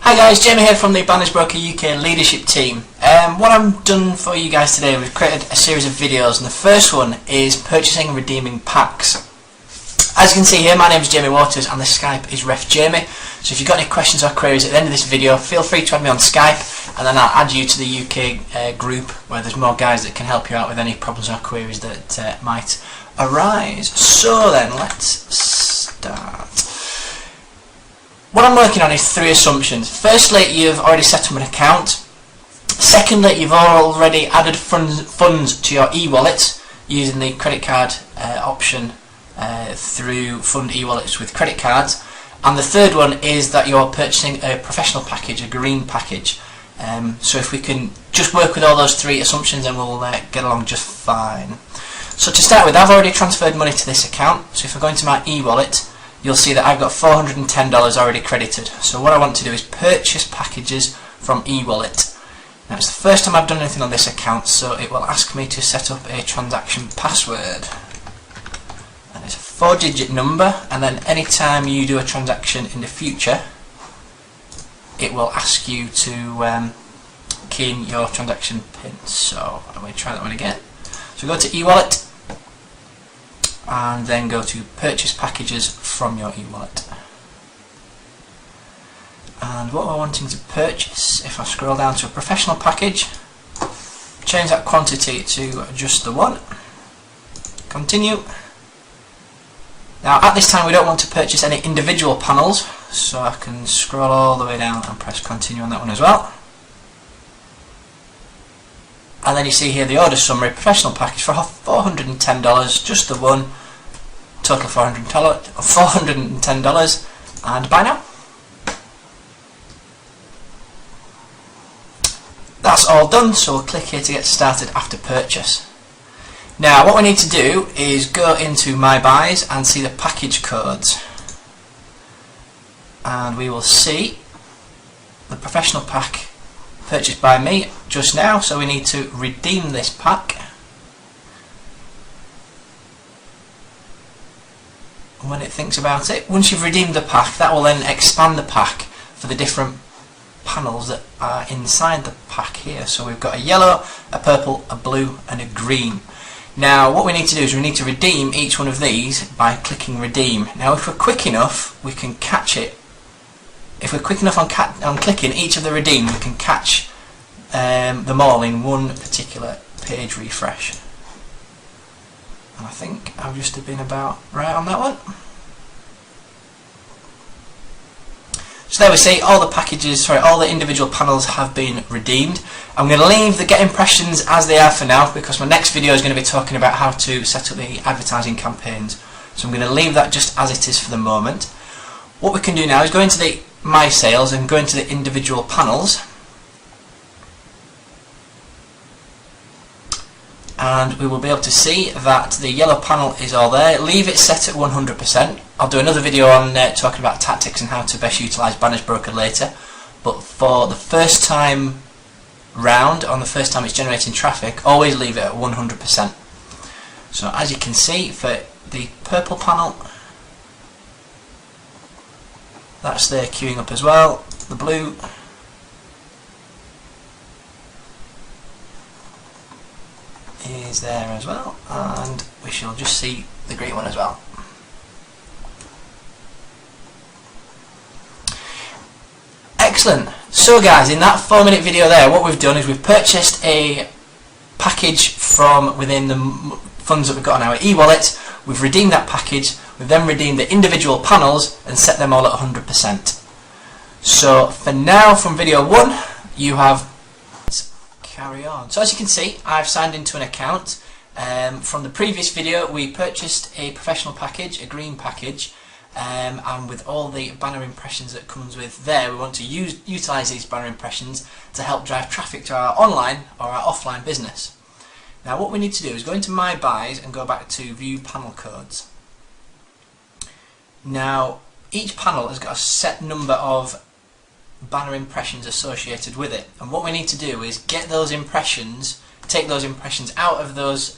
Hi guys, Jamie here from the Bannersbroker UK leadership team. What I've done for you guys today, we've created a series of videos, and the first one is purchasing and redeeming packs. As you can see here, my name is Jamie Waters and the Skype is Ref Jamie. So if you've got any questions or queries at the end of this video, feel free to add me on Skype, and then I'll add you to the UK group where there's more guys that can help you out with any problems or queries that might arise. So then, let's start. What I'm working on is three assumptions. Firstly, you've already set up an account. Secondly, you've already added funds to your e-wallet using the credit card option through Fund e-wallets with credit cards. And the third one is that you're purchasing a professional package, a green package. So if we can just work with all those three assumptions, then we'll get along just fine. So to start with, I've already transferred money to this account. So if I go into my e-wallet, you'll see that I've got $410 already credited. So what I want to do is purchase packages from eWallet. Now it's the first time I've done anything on this account, so it will ask me to set up a transaction password. And it's a 4-digit number, and then anytime you do a transaction in the future, it will ask you to key in your transaction PIN. So I'm going to try that one again. So go to eWallet, and then go to purchase packages from your e-wallet. And what we're wanting to purchase, if I scroll down to a professional package, change that quantity to just the one, continue. Now at this time we don't want to purchase any individual panels, so I can scroll all the way down and press continue on that one as well. And then you see here the order summary, professional package for $410, just the one, total $410, and buy now. That's all done, so we'll click here to get started after purchase. Now what we need to do is go into My Buys and see the package codes. And we will see the professional pack purchased by me just now, so we need to redeem this pack. When it thinks about it, once you've redeemed the pack, that will then expand the pack for the different panels that are inside the pack here. So we've got a yellow, a purple, a blue and a green. Now what we need to do is we need to redeem each one of these by clicking redeem. Now if we're quick enough, we can catch it. If we're quick enough on clicking each of the redeem, we can catch them all in one particular page refresh. And I think I've just been about right on that one. So there we see all the packages, all the individual panels have been redeemed. I'm going to leave the get impressions as they are for now, because my next video is going to be talking about how to set up the advertising campaigns. So I'm going to leave that just as it is for the moment. What we can do now is go into the My Sales and go into the individual panels, and we will be able to see that the yellow panel is all there. Leave it set at 100%. I'll do another video on talking about tactics and how to best utilise Bannersbroker later, but for the first time round, on the first time it's generating traffic, always leave it at 100%. So as you can see, for the purple panel, that's there queuing up as well. The blue, is there as well, and we shall just see the green one as well. Excellent. So guys, in that 4-minute video there, what we've done is we've purchased a package from within the funds that we've got on our e-wallet. We've redeemed that package. We've then redeemed the individual panels and set them all at 100%. So for now, from video 1, you have carry on. So as you can see, I've signed into an account. From the previous video, we purchased a professional package, a green package, and with all the banner impressions that comes with there, we want to utilise these banner impressions to help drive traffic to our online or our offline business. Now what we need to do is go into My Buys and go back to View Panel Codes. Now each panel has got a set number of banner impressions associated with it, and what we need to do is get those impressions, take those impressions out of those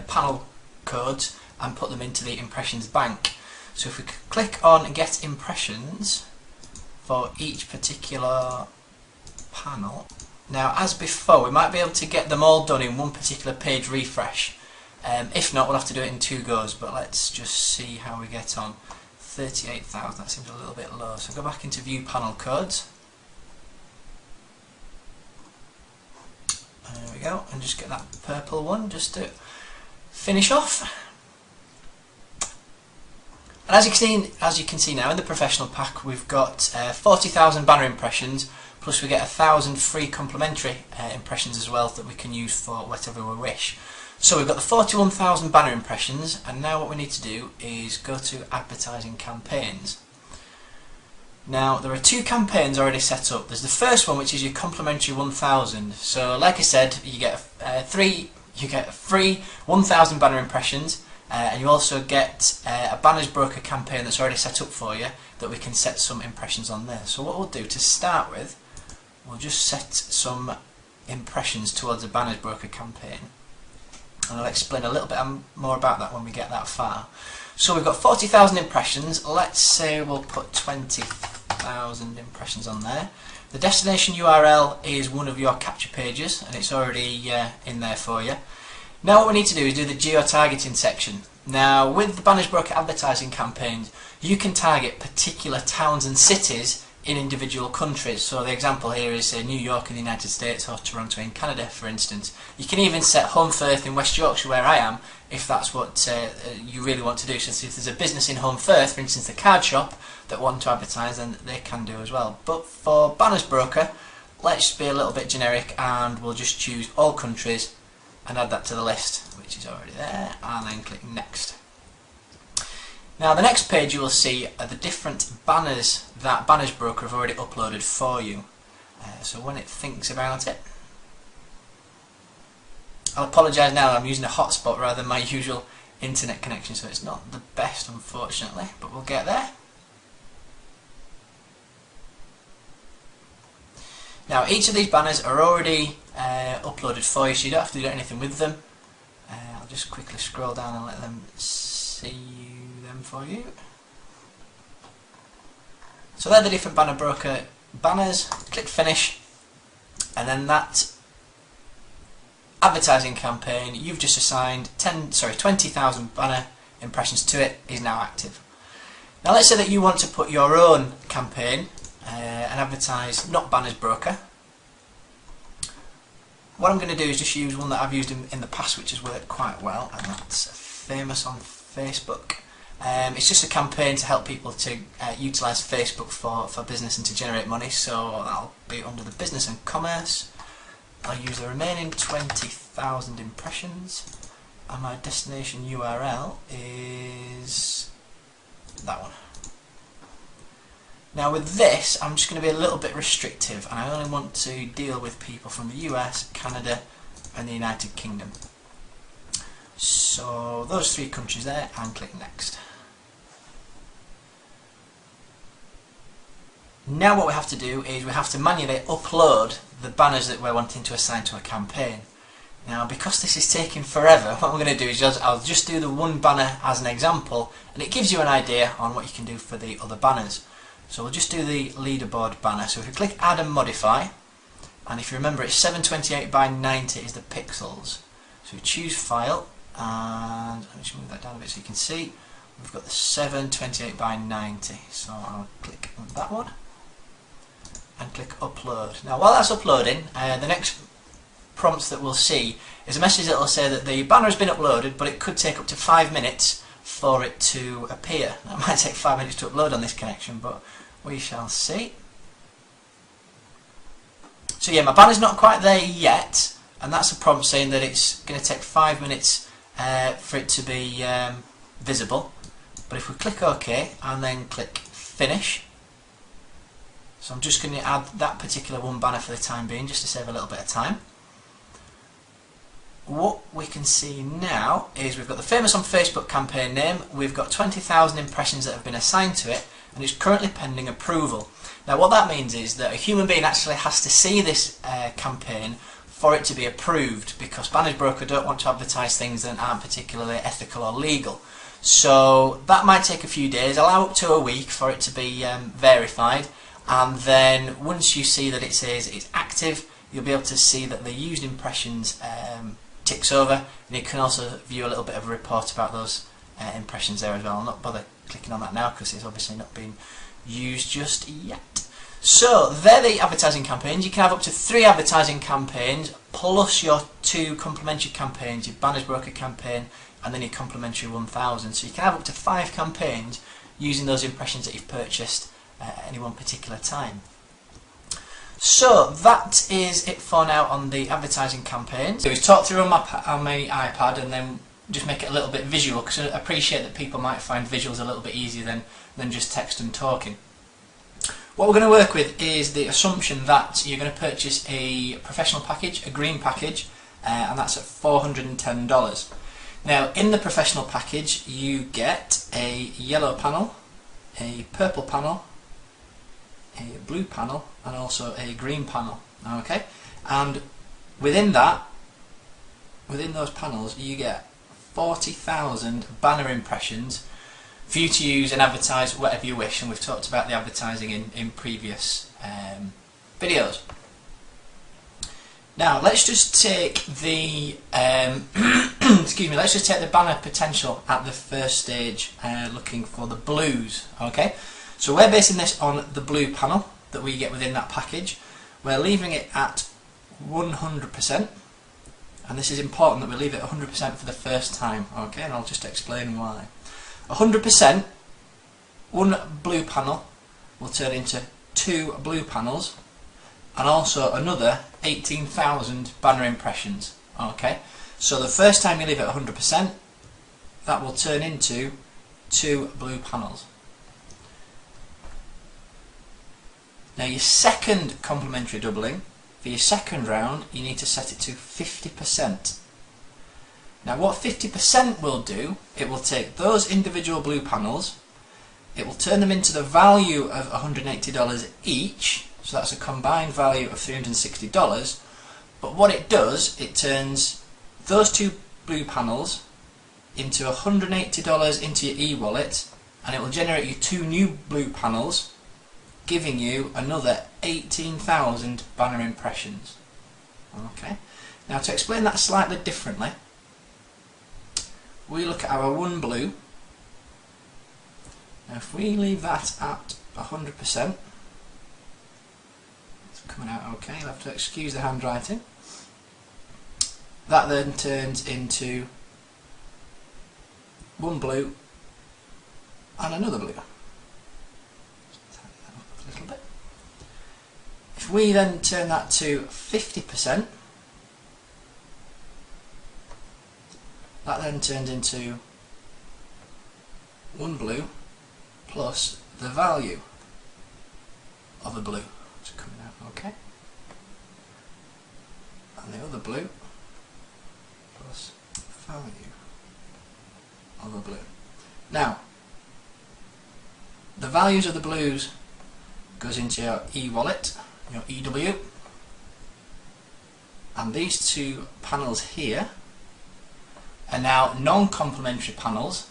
panel codes and put them into the impressions bank. So if we click on Get Impressions, for each particular panel. Now, as before, we might be able to get them all done in one particular page refresh. If not, we'll have to do it in 2 goes, but let's just see how we get on. 38,000, that seems a little bit low. So go back into view panel codes. There we go, and just get that purple one just to finish off. And as you can see now in the professional pack, we've got 40,000 banner impressions, plus we get 1,000 free complimentary impressions as well that we can use for whatever we wish. So we've got the 41,000 banner impressions, and now what we need to do is go to advertising campaigns. Now there are 2 campaigns already set up. There's the first one, which is your complimentary 1,000. So like I said, you get free 1,000 banner impressions, and you also get a Bannersbroker campaign that's already set up for you that we can set some impressions on there. So what we'll do to start with, we'll just set some impressions towards a Bannersbroker campaign. And I'll explain a little bit more about that when we get that far. So we've got 40,000 impressions. Let's say we'll put 20,000 impressions on there. The destination URL is one of your capture pages, and it's already in there for you. Now what we need to do is do the geo-targeting section. Now with the Bannersbroker advertising campaigns, you can target particular towns and cities in individual countries. So the example here is New York in the United States or Toronto in Canada, for instance. You can even set Home Firth in West Yorkshire, where I am, if that's what you really want to do. So if there's a business in Home Firth, for instance a card shop, that want to advertise, then they can do as well. But for Bannersbroker, let's just be a little bit generic, and we'll just choose all countries and add that to the list, which is already there, and then click next. Now the next page you will see are the different banners that Bannersbroker have already uploaded for you. So when it thinks about it, I'll apologise now, I'm using a hotspot rather than my usual internet connection, so it's not the best unfortunately, but we'll get there. Now each of these banners are already uploaded for you, so you don't have to do anything with them. I'll just quickly scroll down and let them see them for you. So they're the different Bannersbroker banners. Click finish, and then that advertising campaign you've just assigned 20,000 banner impressions to it is now active. Now let's say that you want to put your own campaign and advertise not Bannersbroker. What I'm going to do is just use one that I've used in the past, which has worked quite well, and that's famous on Facebook. It's just a campaign to help people to utilise Facebook for business and to generate money, so that'll be under the business and commerce. I'll use the remaining 20,000 impressions, and my destination URL is that one. Now with this, I'm just going to be a little bit restrictive, and I only want to deal with people from the US, Canada and the United Kingdom. So those 3 countries there, and click next. Now what we have to do is we have to manually upload the banners that we're wanting to assign to a campaign. Now because this is taking forever, what I'm going to do is I'll just do the one banner as an example, and it gives you an idea on what you can do for the other banners. So we'll just do the leaderboard banner. So if we click add and modify, and if you remember it's 728 by 90 is the pixels. So we choose file, and let me just move that down a bit so you can see. We've got the 728 by 90. So I'll click on that one and click upload. Now while that's uploading, the next prompts that we'll see is a message that will say that the banner has been uploaded, but it could take up to 5 minutes for it to appear. Now, it might take 5 minutes to upload on this connection, but we shall see. So yeah, my banner's not quite there yet, and that's a prompt saying that it's going to take 5 minutes for it to be visible. But if we click OK and then click finish, so I'm just going to add that particular one banner for the time being, just to save a little bit of time. What we can see now is we've got the famous on Facebook campaign name, we've got 20,000 impressions that have been assigned to it, and it's currently pending approval. Now what that means is that a human being actually has to see this campaign for it to be approved, because Bannersbroker don't want to advertise things that aren't particularly ethical or legal. So that might take a few days, allow up to a week for it to be verified. and then once you see that it says it's active, you'll be able to see that the used impressions ticks over, and you can also view a little bit of a report about those impressions there as well. I'll not bother clicking on that now because it's obviously not been used just yet. So they're the advertising campaigns. You can have up to 3 advertising campaigns plus your 2 complementary campaigns, your Bannersbroker campaign and then your complementary 1000. So you can have up to 5 campaigns using those impressions that you've purchased at any one particular time. So that is it for now on the advertising campaigns. So we've talked through on my iPad and then just make it a little bit visual, because I appreciate that people might find visuals a little bit easier than just text and talking. What we're going to work with is the assumption that you're going to purchase a professional package, a green package, and that's at $410. Now in the professional package you get a yellow panel, a purple panel, a blue panel and also a green panel. Okay, and within those panels you get 40,000 banner impressions for you to use and advertise whatever you wish, and we've talked about the advertising in previous videos. Now let's just take the excuse me, let's just take the banner potential at the first stage, looking for the blues. Okay, so we're basing this on the blue panel that we get within that package. We're leaving it at 100%, and this is important that we leave it 100% for the first time. Okay, and I'll just explain why. 100%, one blue panel will turn into 2 blue panels and also another 18,000 banner impressions. Okay, so the first time you leave it 100%, that will turn into 2 blue panels. Now your second complementary doubling, for your second round you need to set it to 50%. Now what 50% will do, it will take those individual blue panels, it will turn them into the value of $180 each, so that's a combined value of $360, but what it does, it turns those 2 blue panels into $180 into your e-wallet, and it will generate you 2 new blue panels, giving you another 18,000 banner impressions. Okay, now to explain that slightly differently, we look at our 1 blue. Now if we leave that at 100%, it's coming out okay, you'll have to excuse the handwriting. That then turns into 1 blue and another blue. Tighten that up a little bit. If we then turn that to 50%, that then turns into 1 blue plus the value of a blue. It's coming out okay. And the other blue plus the value of a blue. Now, the values of the blues goes into your e-wallet, your EW, and these 2 panels here are now non-complementary panels,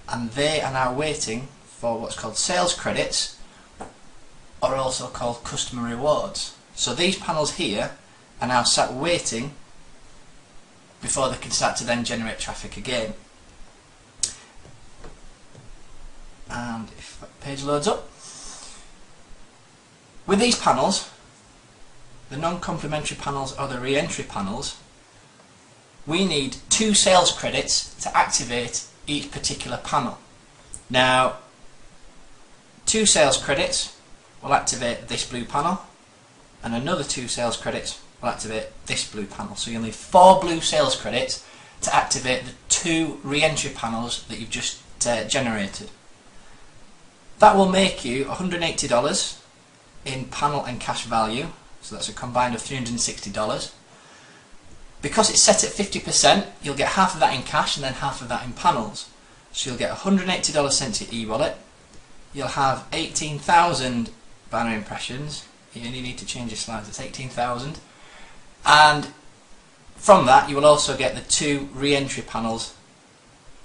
and they are now waiting for what's called sales credits, or also called customer rewards. So these panels here are now sat waiting before they can start to then generate traffic again. And if that page loads up, with these panels, the non-complementary panels or the re-entry panels, we need 2 sales credits to activate each particular panel. Now 2 sales credits will activate this blue panel, and another 2 sales credits will activate this blue panel. So you'll need 4 blue sales credits to activate the 2 re-entry panels that you've just generated. That will make you $180 in panel and cash value, so that's a combined of $360. Because it's set at 50%, you'll get half of that in cash and then half of that in panels. So you'll get $180 sent to your e-wallet, you'll have 18,000 banner impressions, you only need to change your slides, it's 18,000, and from that you will also get the 2 re-entry panels,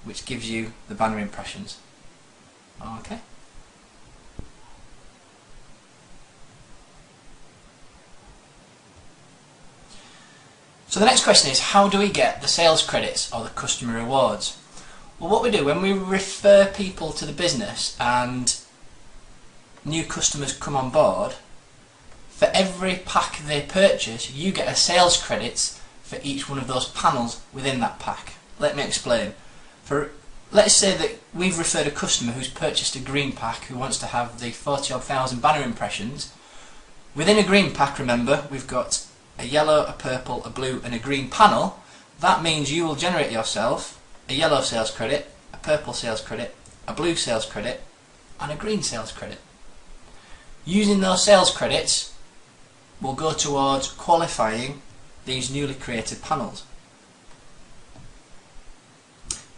which gives you the banner impressions. Okay. So the next question is, how do we get the sales credits or the customer rewards? Well, what we do when we refer people to the business and new customers come on board, for every pack they purchase, you get a sales credits for each one of those panels within that pack. Let me explain. Let's say that we've referred a customer who's purchased a green pack who wants to have the 40,000 banner impressions. Within a green pack, remember, we've got a yellow, a purple, a blue and a green panel. That means you will generate yourself a yellow sales credit, a purple sales credit, a blue sales credit and a green sales credit. Using those sales credits will go towards qualifying these newly created panels.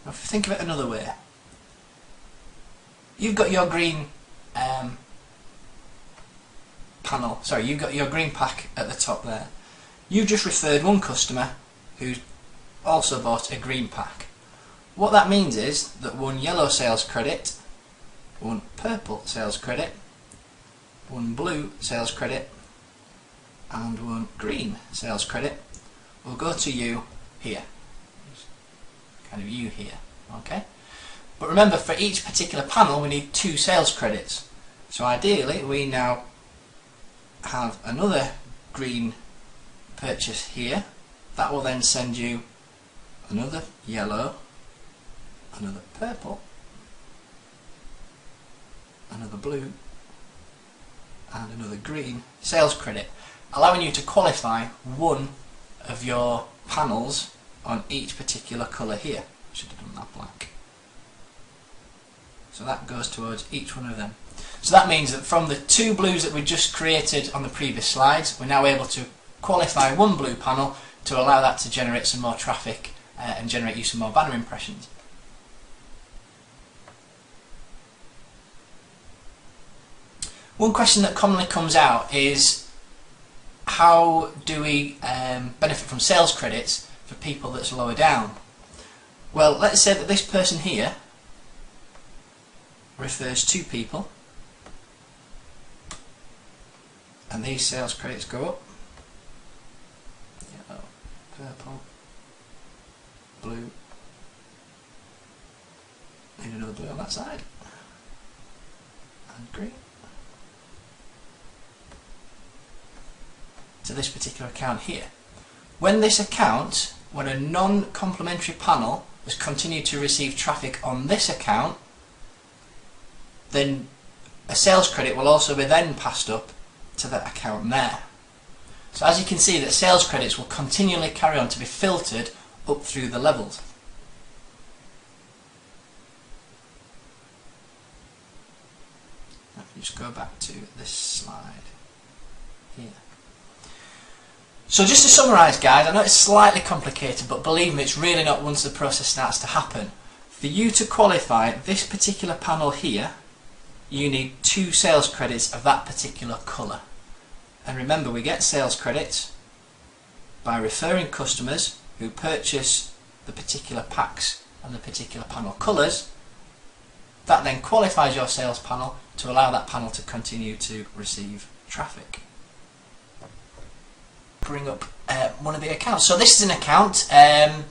Now, if you think of it another way, you've got your green you've got your green pack at the top there. You've just referred one customer who's also bought a green pack. What that means is that one yellow sales credit, one purple sales credit, one blue sales credit and one green sales credit will go to you here. Kind of you here, okay? But remember, for each particular panel we need 2 sales credits. So ideally we now have another green purchase here. That will then send you another yellow, another purple, another blue and another green sales credit, allowing you to qualify one of your panels on each particular colour here. I should have done that black. So that goes towards each one of them. So that means that from the 2 blues that we just created on the previous slides, we're now able to qualify one blue panel to allow that to generate some more traffic and generate you some more banner impressions. One question that commonly comes out is, how do we benefit from sales credits for people that's lower down? Well, let's say that this person here refers 2 people and these sales credits go up. Yellow, purple, blue, need another blue on that side, and green. To this particular account here. When a non-complementary panel has continued to receive traffic on this account, then a sales credit will also be then passed up to that account there. So as you can see, that sales credits will continually carry on to be filtered up through the levels. Let me just go back to this slide here. So just to summarise, guys, I know it's slightly complicated, but believe me, it's really not once the process starts to happen. For you to qualify this particular panel here, you need 2 sales credits of that particular colour. And remember, we get sales credits by referring customers who purchase the particular packs and the particular panel colours. That then qualifies your sales panel to allow that panel to continue to receive traffic. Bring up one of the accounts. So this is an account. A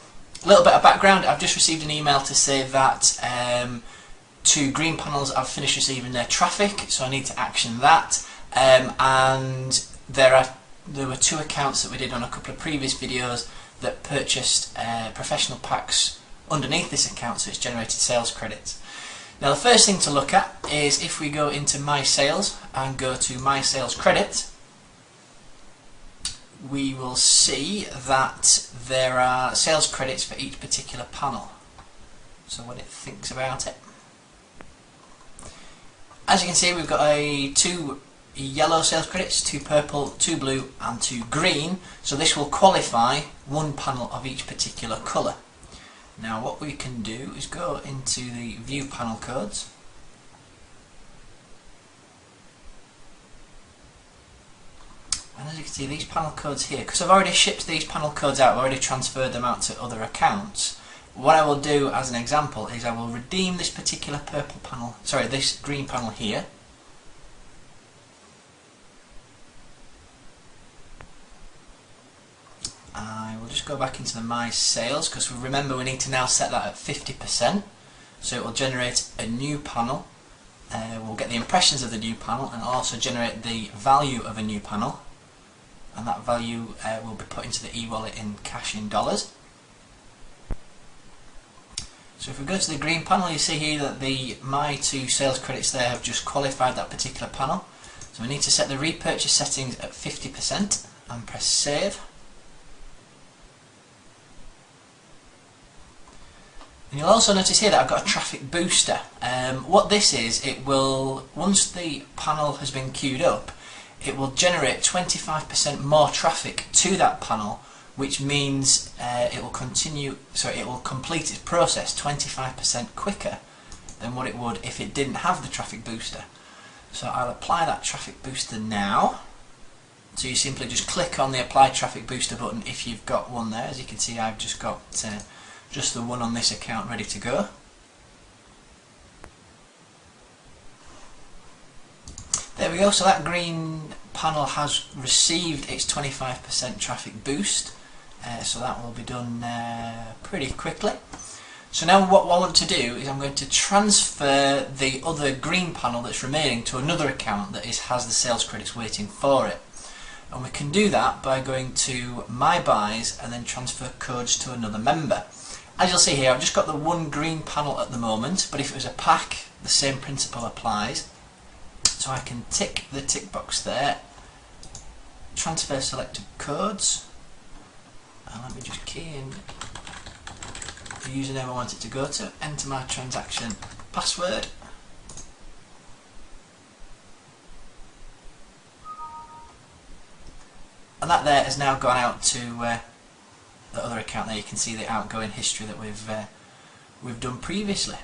little bit of background. I've just received an email to say that 2 green panels have finished receiving their traffic, so I need to action that. And there were 2 accounts that we did on a couple of previous videos that purchased professional packs underneath this account, so it's generated sales credits. Now the first thing to look at is if we go into My Sales and go to My Sales Credit, we will see that there are sales credits for each particular panel. So when it thinks about it, as you can see, we've got 2 yellow sales credits, 2 purple, 2 blue and 2 green, so this will qualify one panel of each particular colour. Now what we can do is go into the view panel codes, and as you can see, these panel codes here, because I've already shipped these panel codes out, I've already transferred them out to other accounts. What I will do as an example is I will redeem this particular purple panel, sorry, this green panel here. I will just just go back into the My Sales, because remember we need to now set that at 50%. So it will generate a new panel. We'll get the impressions of the new panel and also generate the value of a new panel. And that value will be put into the e-wallet in cash in dollars. So if we go to the green panel, you see here that the My 2 sales credits there have just qualified that particular panel. So we need to set the repurchase settings at 50% and press save. And you'll also notice here that I've got a traffic booster. What this is, it will, once the panel has been queued up, it will generate 25% more traffic to that panel, which means it will complete its process 25% quicker than what it would if it didn't have the traffic booster. So I'll apply that traffic booster now. So you simply just click on the apply traffic booster button if you've got one there. As you can see, I've just got just the one on this account ready to go. There we go, so that green panel has received its 25% traffic boost, so that will be done pretty quickly. So now what I want to do is I'm going to transfer the other green panel that's remaining to another account that has the sales credits waiting for it. And we can do that by going to My Buys and then transfer codes to another member. As you'll see here, I've just got the one green panel at the moment, but if it was a pack, the same principle applies. So I can tick the tick box there, transfer selected codes, and let me just key in the username I want it to go to, enter my transaction password, and that there has now gone out to the other account there. You can see the outgoing history that we've done previously.